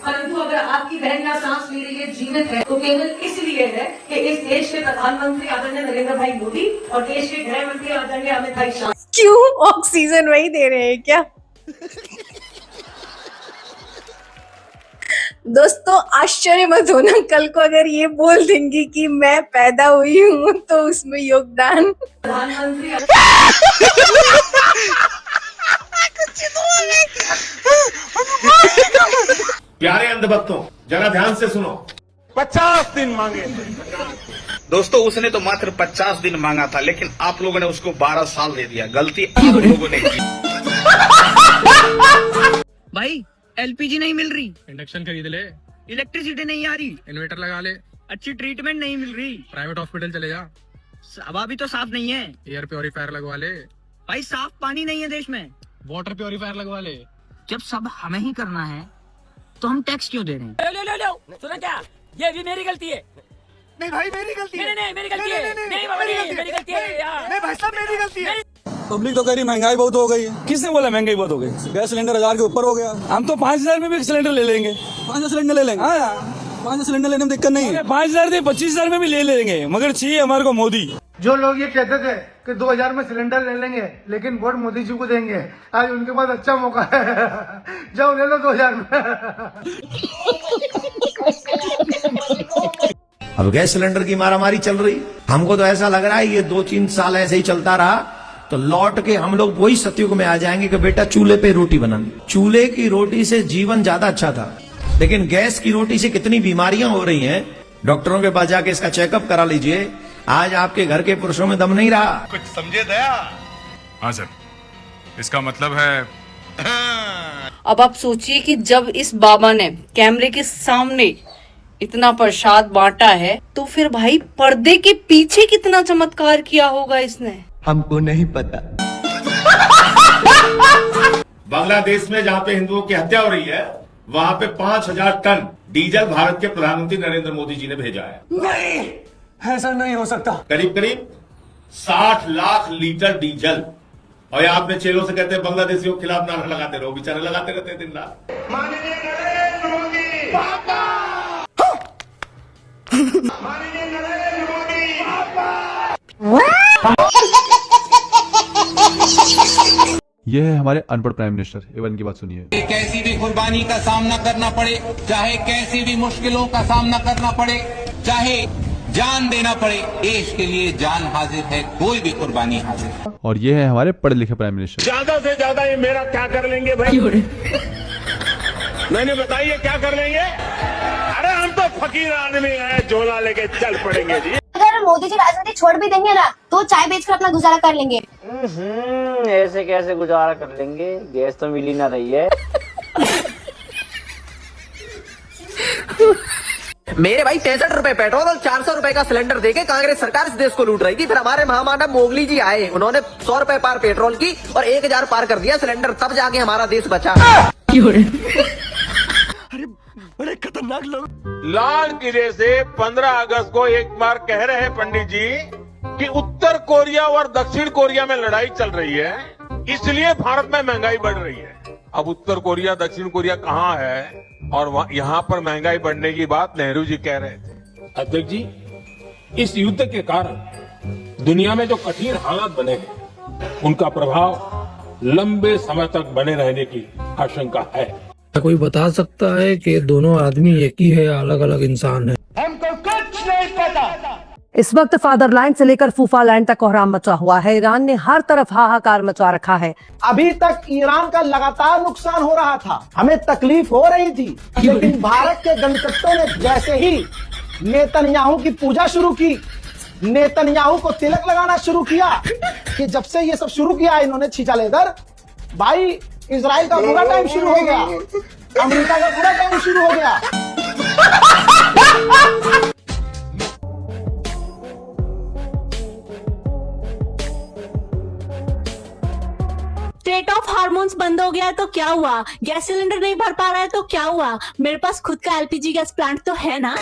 परंतु अगर आपकी बहन यहाँ सांस ले रही है, जीवित है, तो केवल इसलिए है कि इस देश के प्रधानमंत्री आदरणीय नरेंद्र भाई मोदी और देश के गृह मंत्री आदरणीय अमित भाई शाह क्यों ऑक्सीजन वही दे रहे हैं क्या? दोस्तों आश्चर्य मत होना, कल को अगर ये बोल देंगी कि मैं पैदा हुई हूँ तो उसमें योगदान प्रधानमंत्री प्यारे अंधभक्तों, जरा ध्यान से सुनो। 50 दिन मांगे। दोस्तों उसने तो मात्र 50 दिन मांगा था, लेकिन आप लोगों ने उसको 12 साल दे दिया। गलती आप लोगों ने की। भाई एलपीजी नहीं मिल रही, इंडक्शन खरीद ले। इलेक्ट्रिसिटी नहीं आ रही, इन्वर्टर लगा ले। अच्छी ट्रीटमेंट नहीं मिल रही, प्राइवेट हॉस्पिटल चले जा। हवा भी तो साफ नहीं है। एयर प्योरीफायर लगवा ले। भाई साफ पानी नहीं है देश में। वाटर प्योरीफायर लगवा ले। जब सब हमें ही करना है तो हम टैक्स क्यों दे रहे हैं? लो सुना क्या, ये भी मेरी गलती है। नहीं भाई मेरी गलती है। नहीं मेरी गलती है, मेरी गलती है यार। नहीं भाई साहब मेरी गलती है। पब्लिक तो कह रही महंगाई बहुत हो गई है। किसने बोला महंगाई बहुत हो गई? गैस सिलेंडर 1000 के ऊपर हो गया। हम तो 5000 में भी सिलेंडर ले लेंगे। 5000 सिलेंडर ले लेंगे। हाँ 5000 सिलेंडर लेने में दिक्कत नहीं है। 5000 से 25000 में भी ले लेंगे, मगर चाहिए हमारे को मोदी। जो लोग ये कहते थे कि 2000 में सिलेंडर ले लेंगे लेकिन वोट मोदी जी को देंगे, आज उनके पास अच्छा मौका है। जाओ ले लो 2000 में। अब गैस सिलेंडर की मारामारी चल रही, हमको तो ऐसा लग रहा है ये 2-3 साल ऐसे ही चलता रहा तो लौट के हम लोग वही सतयुग में आ जाएंगे कि बेटा चूल्हे पे रोटी बनानी। चूल्हे की रोटी से जीवन ज्यादा अच्छा था, लेकिन गैस की रोटी से कितनी बीमारियां हो रही हैं। डॉक्टरों के पास जाके इसका चेकअप करा लीजिए। आज आपके घर के पुरुषों में दम नहीं रहा। कुछ समझे दया? हाँ सर, इसका मतलब है अब आप सोचिए कि जब इस बाबा ने कैमरे के सामने इतना प्रसाद बांटा है तो फिर भाई पर्दे के पीछे कितना चमत्कार किया होगा इसने, हमको नहीं पता। बांग्लादेश में जहाँ पे हिंदुओं की हत्या हो रही है, वहाँ पे 5000 टन डीजल भारत के प्रधानमंत्री नरेंद्र मोदी जी ने भेजा है। नहीं, ऐसा नहीं हो सकता। करीब करीब 60 लाख लीटर डीजल। और ये आपने चेलों से कहते हैं बांग्लादेशियों के खिलाफ नारा लगाते रहो, बेचारे लगाते रहते हैं दिन रात। माननीय नरेंद्र मोदी पापा। माननीय नरेंद्र मोदी पापा। ये है हमारे अनपढ़ प्राइम मिनिस्टर। एवन की बात सुनिए। कैसी भी कुर्बानी का सामना करना पड़े, चाहे कैसी भी मुश्किलों का सामना करना पड़े, चाहे जान देना पड़े, देश के लिए जान हाजिर है, कोई भी कुर्बानी हाजिर है। और ये है हमारे पढ़े लिखे प्राइम मिनिस्टर। ज्यादा से ज्यादा ये मेरा क्या कर लेंगे भाई? मैंने बताइए क्या कर लेंगे? अरे हम तो फकीर आदमी हैं, झोला लेके चल पड़ेंगे जी। अगर मोदी जी राजनीति छोड़ भी देंगे ना तो चाय बेचकर अपना गुजारा कर लेंगे। ऐसे कैसे गुजारा कर लेंगे, गैस तो मिल ही ना रही है। मेरे भाई 63 रुपए पेट्रोल और 400 रुपए का सिलेंडर देके कांग्रेस सरकार इस देश को लूट रही थी। फिर हमारे महामानव मोगली जी आए, उन्होंने 100 रुपए पार पेट्रोल की और 1000 पार कर दिया सिलेंडर, तब जाके हमारा देश बचा। अरे बड़े खतरनाक लोग। लाल किले से 15 अगस्त को एक बार कह रहे हैं पंडित जी कि उत्तर कोरिया और दक्षिण कोरिया में लड़ाई चल रही है, इसलिए भारत में महंगाई बढ़ रही है। अब उत्तर कोरिया दक्षिण कोरिया कहाँ है और यहाँ पर महंगाई बढ़ने की बात नेहरू जी कह रहे थे। अध्यक्ष जी, इस युद्ध के कारण दुनिया में जो कठिन हालात बने हैं, उनका प्रभाव लंबे समय तक बने रहने की आशंका है। कोई बता सकता है कि दोनों आदमी एक ही है, अलग अलग इंसान है? हमको कुछ नहीं पता। इस वक्त फादरलैंड से लेकर फूफालैंड तक कोहराम मचा हुआ है। ईरान ने हर तरफ हाहाकार मचा रखा है। अभी तक ईरान का लगातार नुकसान हो रहा था, हमें तकलीफ हो रही थी, लेकिन भारत के गणतंत्रों ने जैसे ही नेतन्याहू की पूजा शुरू की, नेतन्याहू को तिलक लगाना शुरू किया, कि जब से ये सब शुरू किया इन्होंने छींचा लेकर, भाई इजराइल का बुरा टाइम शुरू हो गया, अमेरिका का बुरा टाइम शुरू हो गया। स्टेट ऑफ हार्मोन्स बंद हो गया है तो क्या हुआ? गैस सिलेंडर नहीं भर पा रहा है तो क्या हुआ? मेरे पास खुद का एलपीजी गैस प्लांट तो है ना।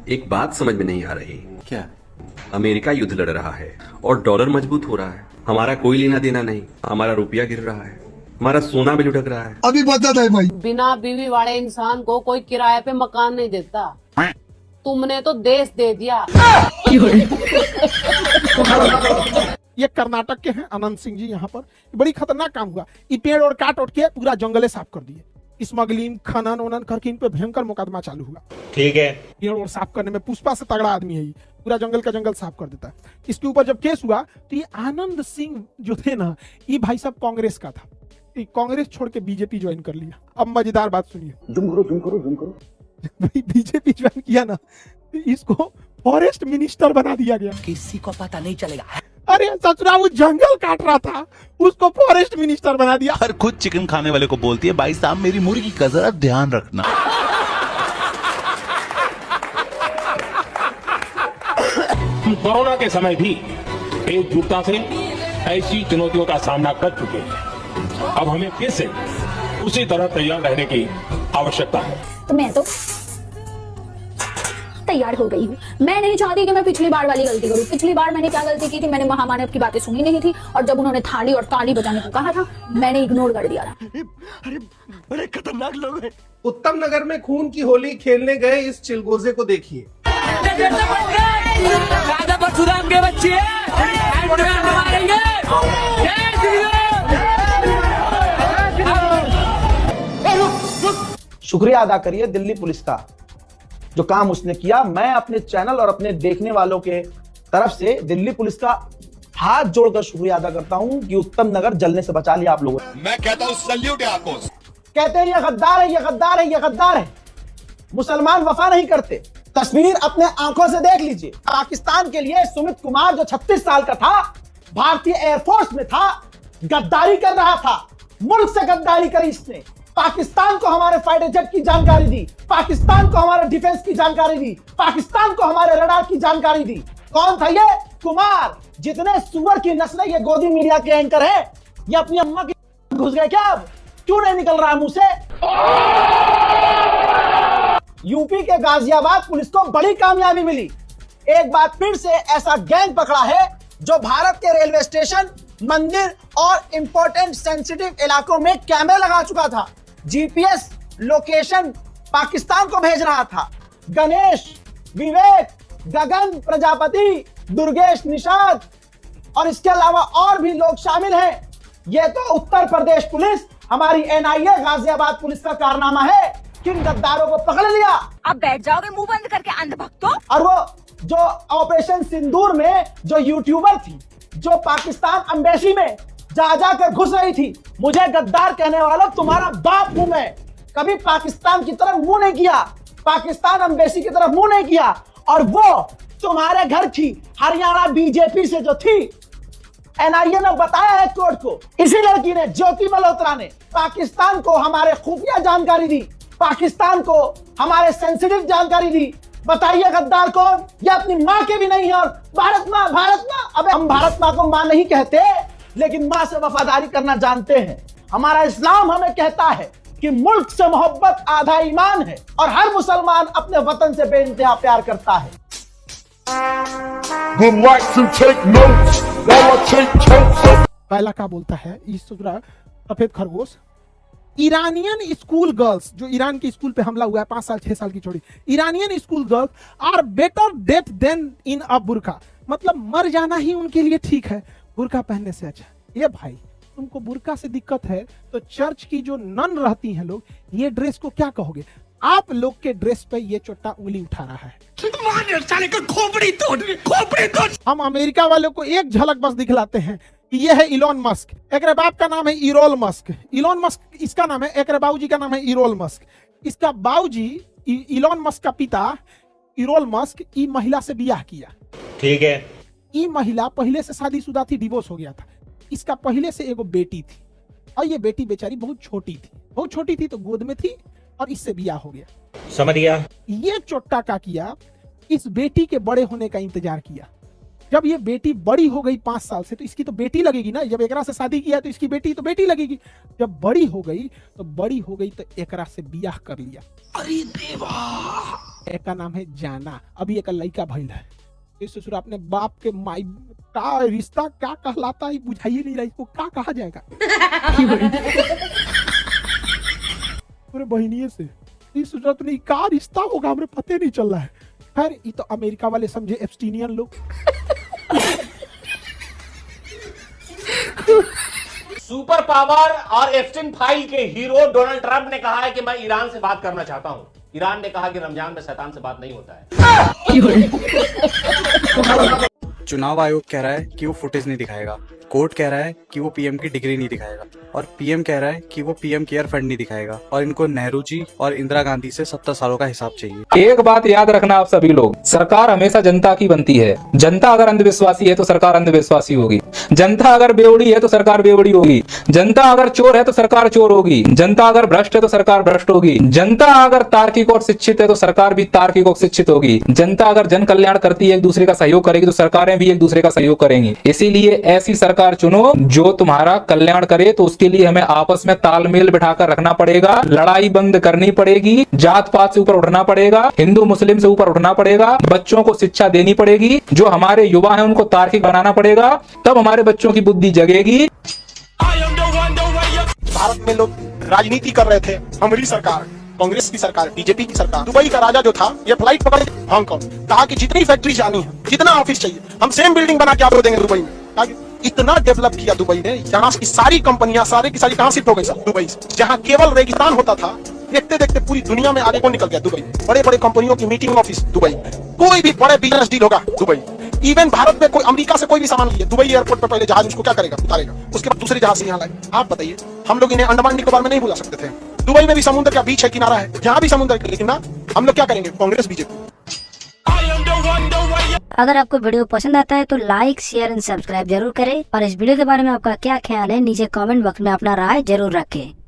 एक बात समझ में नहीं आ रही। क्या? अमेरिका युद्ध लड़ रहा है और डॉलर मजबूत हो रहा है, हमारा कोई लेना देना नहीं, हमारा रुपया गिर रहा है, हमारा सोना भी लुढ़क रहा है। अभी बता है भाई, बिना बीवी वाले इंसान को कोई किराए पे मकान नहीं देता, तुमने तो देश दे दिया। ये कर्नाटक के हैं अनंत सिंह जी, यहाँ पर बड़ी खतरनाक काम हुआ। ये पेड़ और काट उठ के पूरा जंगले साफ कर दिए, स्मगलिंग खनन वनन करके इन पे भयंकर मुकदमा चालू हुआ। ठीक है, पेड़ और साफ करने में पुष्पा से तगड़ा आदमी है, ये पूरा जंगल का जंगल साफ कर देता है। इसके ऊपर जब केस हुआ तो ये आनंद सिंह जो थे ना, ये भाई साहब कांग्रेस का था, कांग्रेस छोड़ के बीजेपी ज्वाइन कर लिया। अब मजेदार बात सुनिए, जुम करो भाई बीजेपी ज्वाइन किया ना, इसको फॉरेस्ट मिनिस्टर बना दिया गया, किसी को पता नहीं चलेगा। अरे ससुरा वो जंगल काट रहा था, उसको फॉरेस्ट मिनिस्टर बना दिया। हर खुद चिकन खाने वाले को बोलती है भाई साहब मेरी मुर्गी का जरा ध्यान रखना। हम कोरोना के समय भी एकजुटता से ऐसी चुनौतियों का सामना कर चुके हैं। अब हमें फिर से उसी तरह तैयार रहने की आवश्यकता है। तो मैं तो तैयार हो गई हूँ। मैं नहीं चाहती कि मैं पिछली बार वाली गलती करूँ। पिछली बार मैंने क्या गलती की थी, मैंने महामानव की बातें सुनी नहीं थी, और जब उन्होंने थाली और ताली बजाने को कहा था मैंने इग्नोर कर दिया था। अरे बड़े खतरनाक लोग हैं। उत्तम नगर में खून की होली खेलने गए इस चिलगोजे को देखिए। शुक्रिया अदा करिए दिल्ली पुलिस का, जो काम उसने किया। मैं अपने चैनल और अपने देखने वालों के तरफ से दिल्ली पुलिस का हाथ जोड़कर शुक्रिया अदा करता हूं कि उत्तम नगर जलने से बचा लिया आप लोगों ने। मैं कहता हूं सल्यूट है आपको। कहते हैं ये गद्दार है, ये गद्दार है, ये गद्दार है। मुसलमान वफा नहीं करते। तस्वीर अपने आंखों से देख लीजिए। पाकिस्तान के लिए सुमित कुमार जो 36 साल का था, भारतीय एयरफोर्स में था, गद्दारी कर रहा था, मुल्क से गद्दारी करी इसने। पाकिस्तान को हमारे फाइटर जेट की जानकारी दी, पाकिस्तान को हमारे डिफेंस की जानकारी दी, पाकिस्तान को हमारे रडार की जानकारी दी। कौन था ये? कुमार। जितने सुअर की नस्लें ये गोदी मीडिया के एंकर हैं, ये अपनी अम्मा की घुस गए क्या? अब क्यों नहीं निकल रहा मुंह से? यूपी के गाजियाबाद पुलिस को बड़ी कामयाबी मिली। एक बार फिर से ऐसा गैंग पकड़ा है जो भारत के रेलवे स्टेशन, मंदिर और इंपॉर्टेंट सेंसिटिव इलाकों में कैमरे लगा चुका था। जीपीएस लोकेशन पाकिस्तान को भेज रहा था। गणेश, विवेक, गगन प्रजापति, दुर्गेश निषाद और इसके अलावा और भी लोग शामिल हैं। यह तो उत्तर प्रदेश पुलिस, हमारी एनआईए गाजियाबाद पुलिस का कारनामा है। किन गद्दारों को पकड़ लिया। अब बैठ जाओगे मुंह बंद करके अंधभक्तों। और वो जो ऑपरेशन सिंदूर में जो यूट्यूबर थी, जो पाकिस्तान एम्बेसी में जा जाकर घुस रही थी, मुझे गद्दार कहने वाला तुम्हारा बाप हूं मैं। कभी पाकिस्तान की तरफ मुंह नहीं किया, पाकिस्तान एम्बेसी की तरफ मुंह नहीं किया। और वो तुम्हारे घर की हरियाणा बीजेपी से जो थी, एनआईए ने बताया है कोर्ट को, इसी लड़की ने, ज्योति मल्होत्रा ने पाकिस्तान को हमारे खुफिया जानकारी दी, पाकिस्तान को हमारे सेंसिटिव जानकारी दी। बताइए गद्दार कौन? ये अपनी माँ के भी नहीं है। और भारत माँ, भारत माँ, अबे हम भारत माँ को माँ नहीं कहते, लेकिन माँ से वफादारी करना जानते हैं। हमारा इस्लाम हमें कहता है कि मुल्क से मोहब्बत आधा ईमान है, और हर मुसलमान अपने वतन से बेइंतहा प्यार करता है। पहला क्या बोलता है इस सफेद खरगोश? ईरानियन स्कूल गर्ल्स, जो ईरान की स्कूल पे हमला हुआ है 5 साल 6 साल की छोड़ी, Iranian school girls are better death than in a burqa. मतलब मर जाना ही उनके लिए ठीक है बुर्का पहनने से अच्छा। ये भाई तुमको बुर्का से दिक्कत है तो चर्च की जो नन रहती हैं लोग, ये ड्रेस को क्या कहोगे? आप लोग के ड्रेस पे ये चोट्टा उंगली उठा रहा है। खोपड़ी तोड़। हम अमेरिका वालों को एक झलक बस दिखलाते हैं कि ये है इलॉन मस्क, एक बाप का नाम है इरोल मस्क। इलॉन मस्क इसका नाम है, एक बाबूजी का नाम है इरोल मस्क। इसका बाबूजी इलॉन मस्क का पिता इरोल मस्क ई महिला से ब्याह किया। ठीक है। ई महिला पहले से शादीशुदा थी, डिवोर्स हो गया था। इसका पहले से एगो बेटी थी, और ये बेटी बेचारी बहुत छोटी थी तो गोद में थी, और इससे ब्याह हो गया। समझ गया। ये चोट्टा का किया, इस बेटी के बड़े होने का इंतजार किया। जब ये बेटी बड़ी हो गई 5 साल से, तो इसकी तो बेटी लगेगी ना। जब एकरा से शादी किया तो इसकी बेटी तो बेटी लगेगी। जब बड़ी हो गई तो एकरा से ब्याह कर लिया। अरे देवा। एक का नाम है जाना, अभी एक लड़का भइल है। इस ससुर अपने बाप के माई का रिश्ता क्या कहलाता है बुझाइए नहीं रहा, इसको क्या कहा जाएगा। पूरे बहनिये से इस सूरत नहीं का रिश्ता होगा, हमें पता नहीं चल रहा है। खैर ये तो अमेरिका वाले समझे एप्स्टीनियन लोग। सुपर पावर और एप्स्टीन फाइल के हीरो डोनाल्ड ट्रंप ने कहा है कि मैं ईरान से बात करना चाहता हूं। ईरान ने कहा कि रमजान में शैतान से बात नहीं होता है। चुनाव आयोग कह रहा है कि वो फुटेज नहीं दिखाएगा, कोर्ट कह रहा है कि वो पीएम की डिग्री नहीं दिखाएगा, और पीएम कह रहा है कि वो पीएम केयर फंड नहीं दिखाएगा, और इनको नेहरू जी और इंदिरा गांधी से 70 सालों का हिसाब चाहिए। एक बात याद रखना आप सभी लोग, सरकार हमेशा जनता की बनती है। जनता अगर अंधविश्वासी है तो सरकार अंधविश्वासी होगी, जनता अगर बेवड़ी है तो सरकार बेवड़ी होगी, जनता अगर चोर है तो सरकार चोर होगी, जनता अगर भ्रष्ट है तो सरकार भ्रष्ट होगी, जनता अगर तार्किक और शिक्षित है तो सरकार भी तार्किक और शिक्षित होगी, जनता अगर जन कल्याण करती है, एक दूसरे का सहयोग करेगी, तो सरकारें भी एक दूसरे का सहयोग करेंगी। इसीलिए ऐसी सरकार चुनो जो तुम्हारा कल्याण करे। तो उसके लिए हमें आपस में तालमेल बिठाकर रखना पड़ेगा, लड़ाई बंद करनी पड़ेगी, जात पात से ऊपर उठना पड़ेगा, हिंदू मुस्लिम से ऊपर उठना पड़ेगा, बच्चों को शिक्षा देनी पड़ेगी, जो हमारे युवा हैं उनको तार्किक बनाना पड़ेगा, तब हमारे बच्चों की बुद्धि जगेगी। भारत में लोग राजनीति कर रहे थे, हमारी सरकार, कांग्रेस की सरकार, बीजेपी की सरकार, दुबई का राजा जो था ये फ्लाइट पकड़ हांगकांग, कहा कि जितनी फैक्ट्री जानी है, जितना ऑफिस चाहिए, हम सेम बिल्डिंग बना के आपको देंगे दुबई में। इतना डेवलप किया दुबई ने, यहाँ की सारी कंपनियां सारे की सारी कहां शिफ्ट हो गई सर, दुबई से। जहां केवल रेगिस्तान होता था, देखते देखते पूरी दुनिया में आगे कौन निकल गया, दुबई। बड़े बड़े कंपनियों की मीटिंग ऑफिस दुबई, कोई भी बड़े बिजनेस डील होगा दुबई। इवन भारत में कोई अमेरिका से कोई भी सामान लिए, दुबई एयरपोर्ट पर पहले जहाज उसको क्या करेगा, उतारेगा, उसके बाद दूसरे जहाज से यहाँ लाए। आप बताइए, हम लोग इन्हें अंडमान निकोबार में नहीं बुला सकते थे। दुबई में भी समुद्र का बीच है, किनारा है, जहाँ भी समुद्र, लेकिन ना हम लोग क्या करेंगे, कांग्रेस बीजेपी। अगर आपको वीडियो पसंद आता है तो लाइक, शेयर एंड सब्सक्राइब जरूर करें, और इस वीडियो के बारे में आपका क्या ख्याल है नीचे कमेंट बॉक्स में अपना राय जरूर रखें।